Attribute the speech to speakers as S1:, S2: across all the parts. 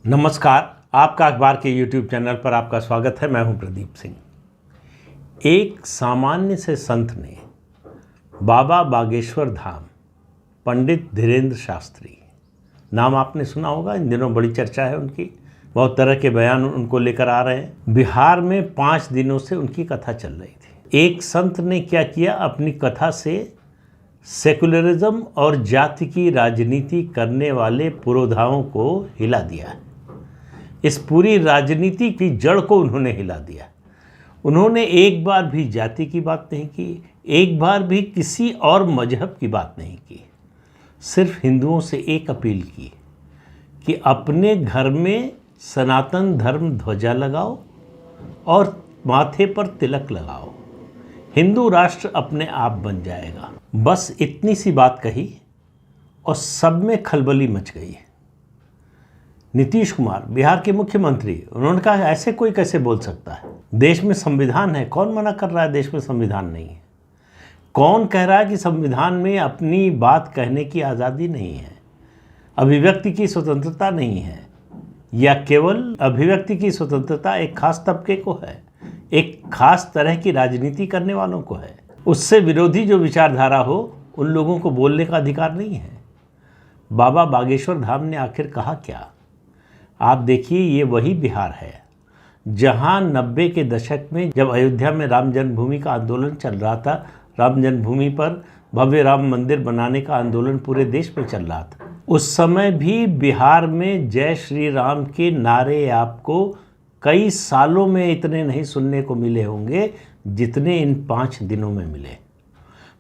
S1: नमस्कार, आपका अखबार के YouTube चैनल पर आपका स्वागत है। मैं हूं प्रदीप सिंह। एक सामान्य से संत ने बाबा बागेश्वर धाम, पंडित धीरेंद्र शास्त्री, नाम आपने सुना होगा। इन दिनों बड़ी चर्चा है उनकी, बहुत तरह के बयान उनको लेकर आ रहे हैं। बिहार में 5 दिनों से उनकी कथा चल रही थी। एक संत ने क्या किया, अपनी कथा से सेकुलरिज्म और जाति की राजनीति करने वाले पुरोधाओं को हिला दिया। इस पूरी राजनीति की जड़ को उन्होंने हिला दिया। उन्होंने एक बार भी जाति की बात नहीं की, एक बार भी किसी और मजहब की बात नहीं की। सिर्फ हिंदुओं से एक अपील की कि अपने घर में सनातन धर्म ध्वजा लगाओ और माथे पर तिलक लगाओ, हिंदू राष्ट्र अपने आप बन जाएगा। बस इतनी सी बात कही और सब में खलबली मच गई। नीतीश कुमार, बिहार के मुख्यमंत्री, उन्होंने कहा ऐसे कोई कैसे बोल सकता है, देश में संविधान है। कौन मना कर रहा है देश में संविधान नहीं है? कौन कह रहा है कि संविधान में अपनी बात कहने की आज़ादी नहीं है, अभिव्यक्ति की स्वतंत्रता नहीं है, या केवल अभिव्यक्ति की स्वतंत्रता एक खास तबके को है, एक खास तरह की राजनीति करने वालों को है? उससे विरोधी जो विचारधारा हो उन लोगों को बोलने का अधिकार नहीं है। बाबा बागेश्वर धाम ने आखिर कहा क्या? आप देखिए, ये वही बिहार है जहां 90 के दशक में जब अयोध्या में राम जन्मभूमि का आंदोलन चल रहा था, राम जन्मभूमि पर भव्य राम मंदिर बनाने का आंदोलन पूरे देश में चल रहा था, उस समय भी बिहार में जय श्री राम के नारे आपको कई सालों में इतने नहीं सुनने को मिले होंगे जितने इन 5 दिनों में मिले।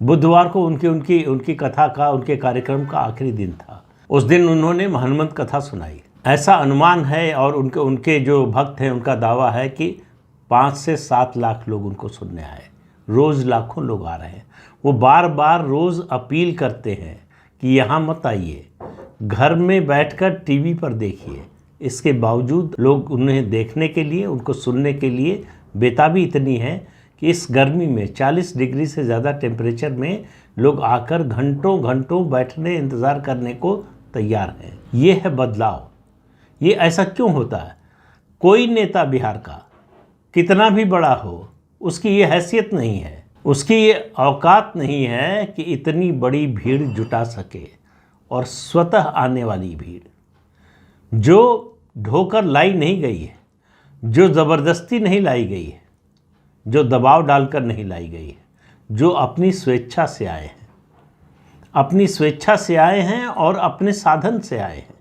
S1: बुधवार को उनकी कथा का, उनके कार्यक्रम का आखिरी दिन था। उस दिन उन्होंने हनुमंत कथा सुनाई। ऐसा अनुमान है और उनके जो भक्त हैं उनका दावा है कि 5 से 7 लाख लोग उनको सुनने आए। रोज़ लाखों लोग आ रहे हैं। वो बार बार रोज़ अपील करते हैं कि यहाँ मत आइए, घर में बैठकर टीवी पर देखिए। इसके बावजूद लोग उन्हें देखने के लिए, उनको सुनने के लिए बेताबी इतनी है कि इस गर्मी में 40 डिग्री से ज़्यादा टेम्परेचर में लोग आकर घंटों घंटों बैठने, इंतज़ार करने को तैयार हैं। ये है बदलाव। ये ऐसा क्यों होता है? कोई नेता बिहार का कितना भी बड़ा हो, उसकी ये हैसियत नहीं है, उसकी ये औकात नहीं है कि इतनी बड़ी भीड़ जुटा सके। और स्वतः आने वाली भीड़ जो ढोकर लाई नहीं गई है, जो ज़बरदस्ती नहीं लाई गई है, जो दबाव डालकर नहीं लाई गई है, जो अपनी स्वेच्छा से आए हैं, अपनी स्वेच्छा से आए हैं और अपने साधन से आए हैं।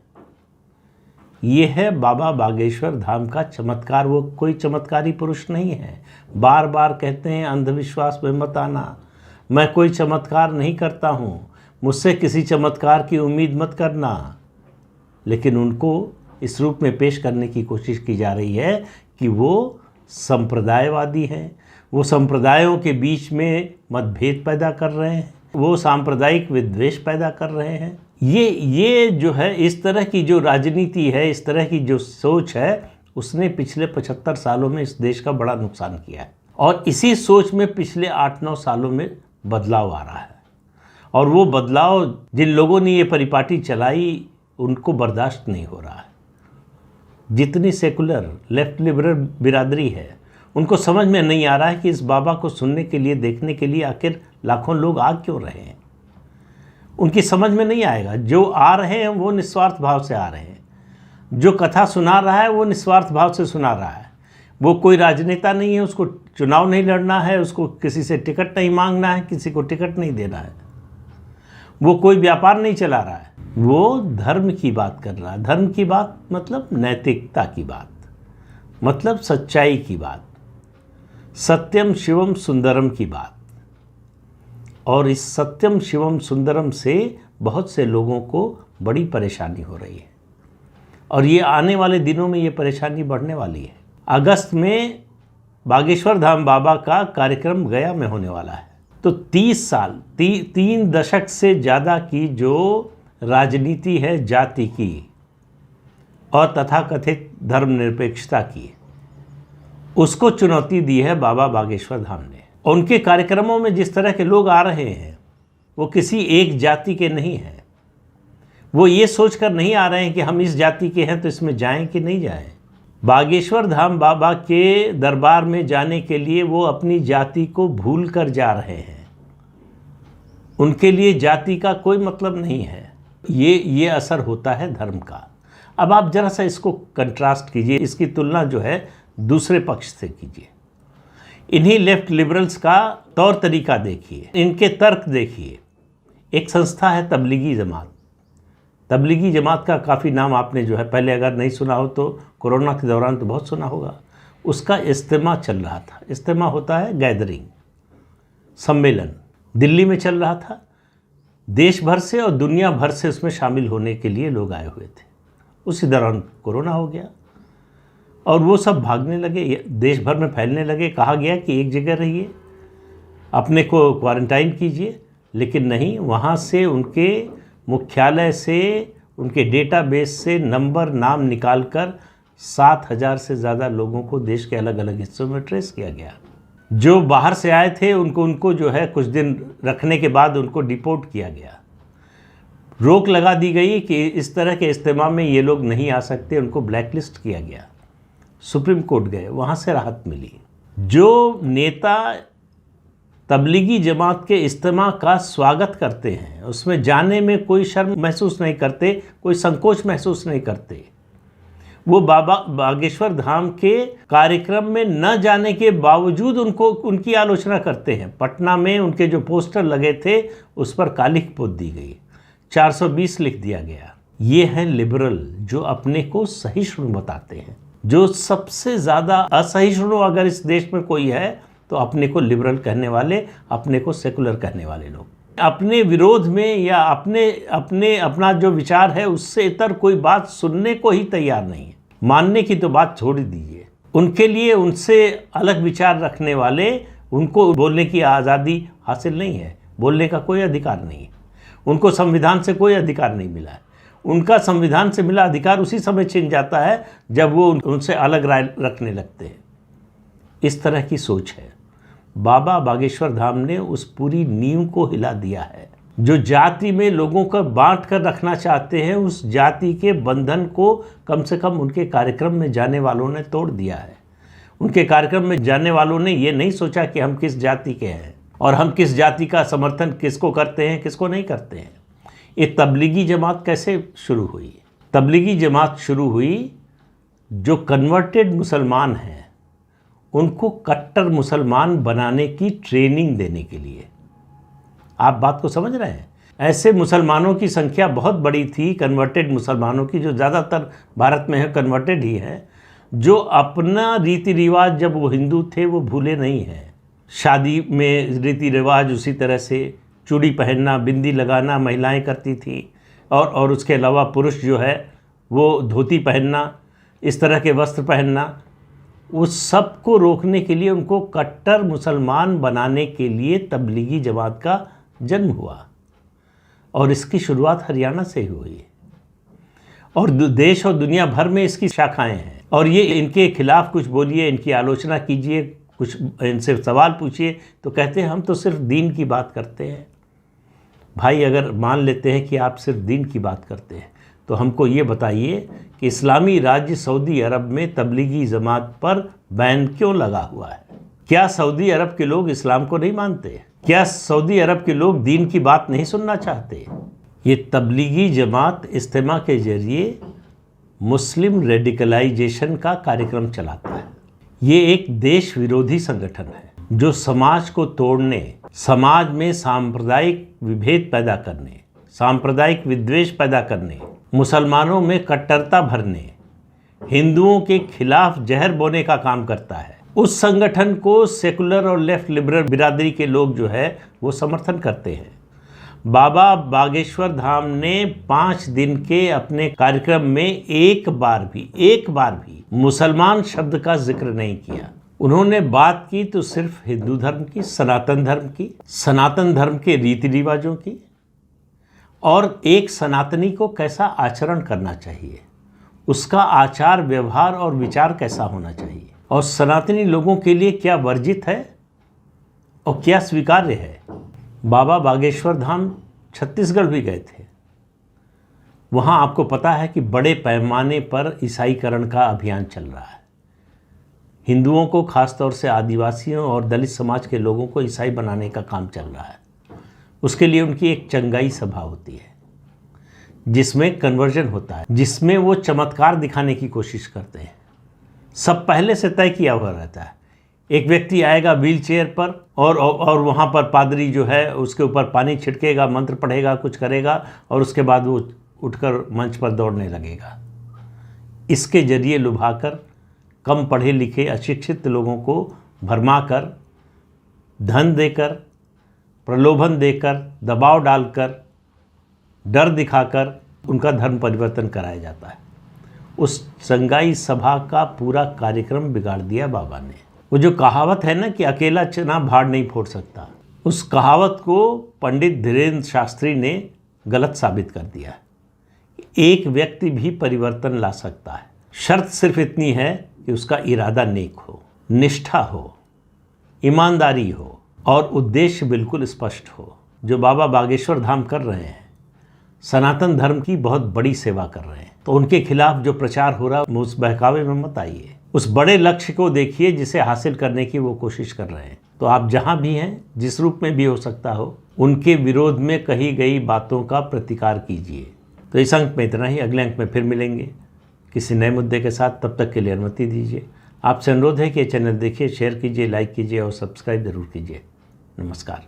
S1: ये है बाबा बागेश्वर धाम का चमत्कार। वो कोई चमत्कारी पुरुष नहीं है। बार बार कहते हैं अंधविश्वास में मत आना, मैं कोई चमत्कार नहीं करता हूँ, मुझसे किसी चमत्कार की उम्मीद मत करना। लेकिन उनको इस रूप में पेश करने की कोशिश की जा रही है कि वो संप्रदायवादी हैं, वो संप्रदायों के बीच में मतभेद पैदा कर रहे हैं, वो सांप्रदायिक विद्वेष पैदा कर रहे हैं। ये जो है, इस तरह की जो राजनीति है, इस तरह की जो सोच है, उसने पिछले 75 सालों में इस देश का बड़ा नुकसान किया है। और इसी सोच में पिछले 8-9 सालों में बदलाव आ रहा है। और वो बदलाव जिन लोगों ने ये परिपाटी चलाई उनको बर्दाश्त नहीं हो रहा है। जितनी सेकुलर लेफ्ट लिबरल बिरादरी है, उनको समझ में नहीं आ रहा है कि इस बाबा को सुनने के लिए, देखने के लिए आखिर लाखों लोग आ क्यों रहे हैं। उनकी समझ में नहीं आएगा। जो आ रहे हैं वो निस्वार्थ भाव से आ रहे हैं। जो कथा सुना रहा है वो निस्वार्थ भाव से सुना रहा है। वो कोई राजनेता नहीं है, उसको चुनाव नहीं लड़ना है, उसको किसी से टिकट नहीं मांगना है, किसी को टिकट नहीं देना है, वो कोई व्यापार नहीं चला रहा है। वो धर्म की बात कर रहा है। धर्म की बात मतलब नैतिकता की बात, मतलब सच्चाई की बात, सत्यम शिवम सुंदरम की बात। और इस सत्यम शिवम सुंदरम से बहुत से लोगों को बड़ी परेशानी हो रही है। और ये आने वाले दिनों में ये परेशानी बढ़ने वाली है। अगस्त में बागेश्वर धाम बाबा का कार्यक्रम गया में होने वाला है। तो 30 साल, 3 दशक से ज़्यादा की जो राजनीति है जाति की और तथाकथित धर्मनिरपेक्षता की, उसको चुनौती दी है बाबा बागेश्वर धाम ने। उनके कार्यक्रमों में जिस तरह के लोग आ रहे हैं वो किसी एक जाति के नहीं हैं, वो ये सोच कर नहीं आ रहे हैं कि हम इस जाति के हैं तो इसमें जाएं कि नहीं जाएं। बागेश्वर धाम बाबा के दरबार में जाने के लिए वो अपनी जाति को भूल कर जा रहे हैं। उनके लिए जाति का कोई मतलब नहीं है। ये असर होता है धर्म का। अब आप जरा सा इसको कंट्रास्ट कीजिए, इसकी तुलना जो है दूसरे पक्ष से कीजिए। इन्हीं लेफ्ट लिबरल्स का तौर तरीका देखिए, इनके तर्क देखिए। एक संस्था है तबलीगी जमात। तबलीगी जमात का काफ़ी नाम आपने जो है पहले अगर नहीं सुना हो तो कोरोना के दौरान तो बहुत सुना होगा। उसका इज्तिमा चल रहा था। इज्तिमा होता है गैदरिंग, सम्मेलन। दिल्ली में चल रहा था। देश भर से और दुनिया भर से उसमें शामिल होने के लिए लोग आए हुए थे। उसी दौरान कोरोना हो गया और वो सब भागने लगे, देश भर में फैलने लगे। कहा गया कि एक जगह रहिए, अपने को क्वारंटाइन कीजिए, लेकिन नहीं, वहाँ से उनके मुख्यालय से, उनके डेटाबेस से नाम निकालकर 7,000 से ज़्यादा लोगों को देश के अलग अलग हिस्सों में ट्रेस किया गया। जो बाहर से आए थे उनको जो है कुछ दिन रखने के बाद उनको डिपोर्ट किया गया। रोक लगा दी गई कि इस तरह के इज्तिमा में ये लोग नहीं आ सकते, उनको ब्लैकलिस्ट किया गया। सुप्रीम कोर्ट गए, वहाँ से राहत मिली। जो नेता तबलीगी जमात के इज्तिमा का स्वागत करते हैं, उसमें जाने में कोई शर्म महसूस नहीं करते, कोई संकोच महसूस नहीं करते, वो बाबा बागेश्वर धाम के कार्यक्रम में न जाने के बावजूद उनकी आलोचना करते हैं। पटना में उनके जो पोस्टर लगे थे उस पर कालिख पोत दी गई, 420 लिख दिया गया। ये हैं लिबरल जो अपने को सहिष्णु बताते हैं। जो सबसे ज़्यादा असहिष्णु अगर इस देश में कोई है तो अपने को लिबरल कहने वाले, अपने को सेकुलर कहने वाले लोग। अपने विरोध में या अपना जो विचार है उससे इतर कोई बात सुनने को ही तैयार नहीं है। मानने की तो बात छोड़ दीजिए। उनके लिए उनसे अलग विचार रखने वाले, उनको बोलने की आज़ादी हासिल नहीं है, बोलने का कोई अधिकार नहीं है। उनको संविधान से कोई अधिकार नहीं मिला है। उनका संविधान से मिला अधिकार उसी समय छिन जाता है जब वो उनसे अलग राय रखने लगते हैं। इस तरह की सोच है। बाबा बागेश्वर धाम ने उस पूरी नींव को हिला दिया है। जो जाति में लोगों को बांट कर रखना चाहते हैं, उस जाति के बंधन को कम से कम उनके कार्यक्रम में जाने वालों ने तोड़ दिया है। उनके कार्यक्रम में जाने वालों ने ये नहीं सोचा कि हम किस जाति के हैं और हम किस जाति का समर्थन किसको करते हैं, किसको नहीं करते हैं। ये तबलीगी जमात कैसे शुरू हुई? तबलीगी जमात शुरू हुई जो कन्वर्टेड मुसलमान हैं उनको कट्टर मुसलमान बनाने की ट्रेनिंग देने के लिए। आप बात को समझ रहे हैं? ऐसे मुसलमानों की संख्या बहुत बड़ी थी, कन्वर्टेड मुसलमानों की, जो ज़्यादातर भारत में है कन्वर्टेड ही हैं, जो अपना रीति रिवाज जब वो हिंदू थे वो भूले नहीं हैं। शादी में रीति रिवाज उसी तरह से, चूड़ी पहनना, बिंदी लगाना महिलाएं करती थी, और उसके अलावा पुरुष जो है वो धोती पहनना, इस तरह के वस्त्र पहनना। उस सब को रोकने के लिए, उनको कट्टर मुसलमान बनाने के लिए तबलीगी जमात का जन्म हुआ और इसकी शुरुआत हरियाणा से ही हुई और देश और दुनिया भर में इसकी शाखाएं हैं। और ये इनके खिलाफ कुछ बोलिए, इनकी आलोचना कीजिए, कुछ इनसे सवाल पूछिए तो कहते हैं हम तो सिर्फ दीन की बात करते हैं। भाई, अगर मान लेते हैं कि आप सिर्फ दीन की बात करते हैं तो हमको ये बताइए कि इस्लामी राज्य सऊदी अरब में तबलीगी जमात पर बैन क्यों लगा हुआ है? क्या सऊदी अरब के लोग इस्लाम को नहीं मानते? क्या सऊदी अरब के लोग दीन की बात नहीं सुनना चाहते? ये तबलीगी जमात इज्तिमा के जरिए मुस्लिम रेडिकलाइजेशन का कार्यक्रम चलाता है। ये एक देश विरोधी संगठन है जो समाज को तोड़ने, समाज में सांप्रदायिक विभेद पैदा करने, सांप्रदायिक विद्वेष पैदा करने, मुसलमानों में कट्टरता भरने, हिंदुओं के खिलाफ जहर बोने का काम करता है। उस संगठन को सेकुलर और लेफ्ट लिबरल बिरादरी के लोग जो है वो समर्थन करते हैं। बाबा बागेश्वर धाम ने 5 दिन के अपने कार्यक्रम में एक बार भी मुसलमान शब्द का जिक्र नहीं किया। उन्होंने बात की तो सिर्फ हिंदू धर्म की, सनातन धर्म की, सनातन धर्म के रीति रिवाजों की, और एक सनातनी को कैसा आचरण करना चाहिए, उसका आचार व्यवहार और विचार कैसा होना चाहिए, और सनातनी लोगों के लिए क्या वर्जित है और क्या स्वीकार्य है। बाबा बागेश्वर धाम छत्तीसगढ़ भी गए थे वहाँ आपको पता है कि बड़े पैमाने पर ईसाईकरण का अभियान चल रहा है। हिंदुओं को, खासतौर से आदिवासियों और दलित समाज के लोगों को ईसाई बनाने का काम चल रहा है। उसके लिए उनकी एक चंगाई सभा होती है जिसमें कन्वर्जन होता है, जिसमें वो चमत्कार दिखाने की कोशिश करते हैं। सब पहले से तय किया हुआ रहता है। एक व्यक्ति आएगा व्हील चेयर पर और वहाँ पर पादरी जो है उसके ऊपर पानी छिड़केगा, मंत्र पढ़ेगा, कुछ करेगा और उसके बाद वो उठकर मंच पर दौड़ने लगेगा। इसके जरिए लुभाकर कम पढ़े लिखे अशिक्षित लोगों को भरमाकर, धन देकर, प्रलोभन देकर, दबाव डालकर, डर दिखाकर उनका धर्म परिवर्तन कराया जाता है। उस चंगाई सभा का पूरा कार्यक्रम बिगाड़ दिया बाबा ने। वो जो कहावत है ना कि अकेला चना भाड़ नहीं फोड़ सकता, उस कहावत को पंडित धीरेन्द्र शास्त्री ने गलत साबित कर दिया। एक व्यक्ति भी परिवर्तन ला सकता है, शर्त सिर्फ इतनी है कि उसका इरादा नेक हो, निष्ठा हो, ईमानदारी हो और उद्देश्य बिल्कुल स्पष्ट हो। जो बाबा बागेश्वर धाम कर रहे हैं, सनातन धर्म की बहुत बड़ी सेवा कर रहे हैं, तो उनके खिलाफ जो प्रचार हो रहा है उस बहकावे में मत आइए। उस बड़े लक्ष्य को देखिए जिसे हासिल करने की वो कोशिश कर रहे हैं। तो आप जहाँ भी हैं, जिस रूप में भी हो सकता हो, उनके विरोध में कही गई बातों का प्रतिकार कीजिए। तो इस अंक में इतना ही। अगले अंक में फिर मिलेंगे किसी नए मुद्दे के साथ। तब तक के लिए अनुमति दीजिए। आपसे अनुरोध है कि चैनल देखिए, शेयर कीजिए, लाइक कीजिए और सब्सक्राइब जरूर कीजिए। नमस्कार।